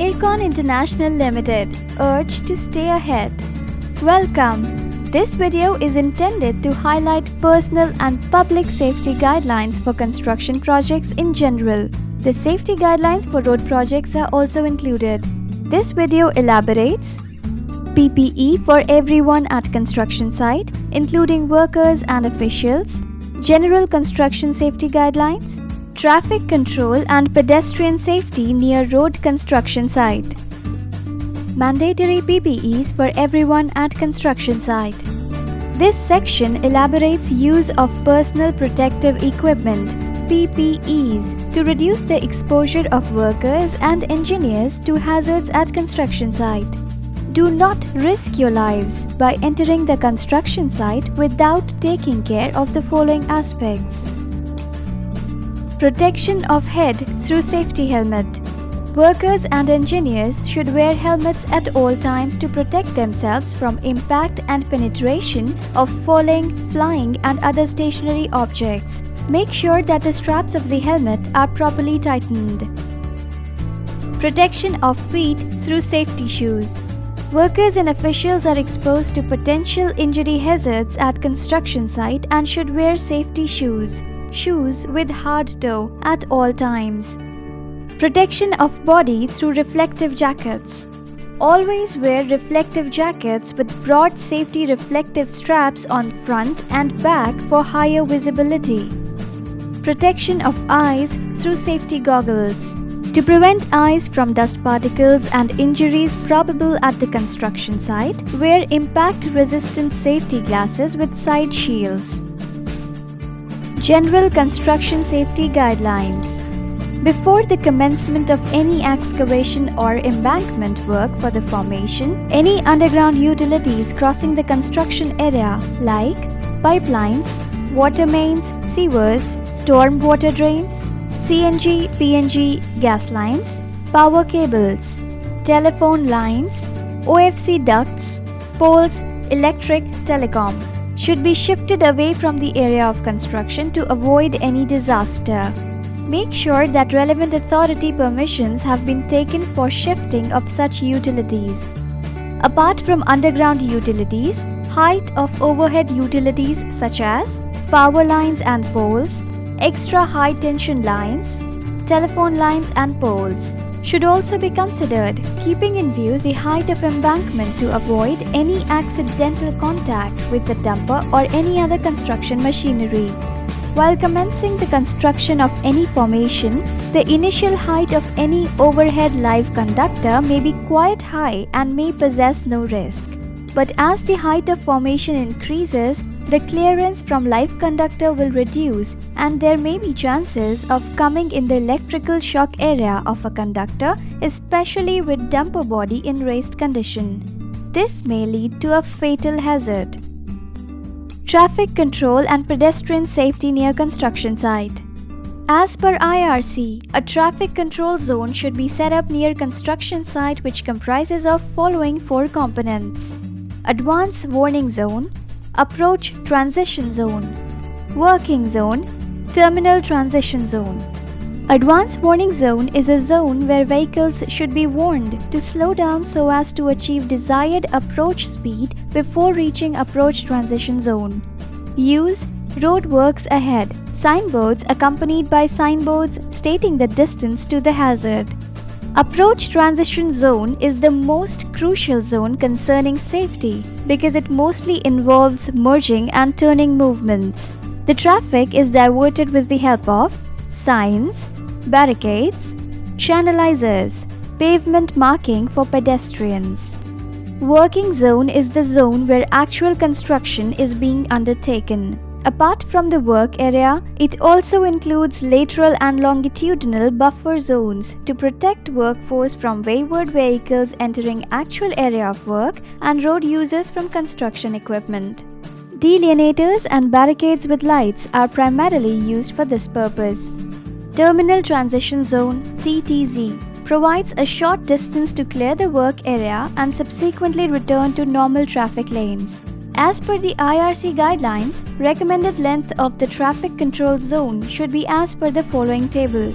Ircon International Limited, urged to stay ahead. Welcome. This video is intended to highlight personal and public safety guidelines for construction projects in general. The safety guidelines for road projects are also included. This video elaborates PPE for everyone at construction site, including workers and officials, general construction safety guidelines, traffic control and pedestrian safety near road construction site, mandatory PPEs for everyone at construction site. This section elaborates use of personal protective equipment PPEs to reduce the exposure of workers and engineers to hazards at construction site. Do not risk your lives by entering the construction site without taking care of the following aspects. Protection of head through safety helmet. Workers and engineers should wear helmets at all times to protect themselves from impact and penetration of falling, flying and other stationary objects. Make sure that the straps of the helmet are properly tightened. Protection of feet through safety shoes. Workers and officials are exposed to potential injury hazards at construction site and should wear safety shoes with hard toe at all times. Protection of body through reflective jackets. Always wear reflective jackets with broad safety reflective straps on front and back for higher visibility. Protection of eyes through safety goggles. To prevent eyes from dust particles and injuries probable at the construction site, wear impact-resistant safety glasses with side shields. General Construction Safety Guidelines. Before the commencement of any excavation or embankment work for the formation, any underground utilities crossing the construction area like pipelines, water mains, sewers, storm water drains, CNG, PNG gas lines, power cables, telephone lines, OFC ducts, poles, electric, telecom should be shifted away from the area of construction to avoid any disaster. Make sure that relevant authority permissions have been taken for shifting of such utilities. Apart from underground utilities, height of overhead utilities such as power lines and poles, extra high tension lines, telephone lines and poles should also be considered, keeping in view the height of embankment to avoid any accidental contact with the dumper or any other construction machinery. While commencing the construction of any formation, the initial height of any overhead live conductor may be quite high and may possess no risk. But as the height of formation increases, the clearance from live conductor will reduce and there may be chances of coming in the electrical shock area of a conductor, especially with dumper body in raised condition. This may lead to a fatal hazard. Traffic control and pedestrian safety near construction site. As per IRC, a traffic control zone should be set up near construction site which comprises of following four components: Advance Warning Zone, Approach Transition Zone, Working Zone, Terminal Transition Zone. Advance Warning Zone is a zone where vehicles should be warned to slow down so as to achieve desired approach speed before reaching Approach Transition Zone. Use roadworks ahead, signboards accompanied by signboards stating the distance to the hazard. Approach Transition Zone is the most crucial zone concerning safety because it mostly involves merging and turning movements. The traffic is diverted with the help of signs, barricades, channelizers, pavement marking for pedestrians. Working zone is the zone where actual construction is being undertaken. Apart from the work area, it also includes lateral and longitudinal buffer zones to protect workforce from wayward vehicles entering actual area of work and road users from construction equipment. Delineators and barricades with lights are primarily used for this purpose. Terminal Transition Zone (TTZ) provides a short distance to clear the work area and subsequently return to normal traffic lanes. As per the IRC guidelines, recommended length of the traffic control zone should be as per the following table.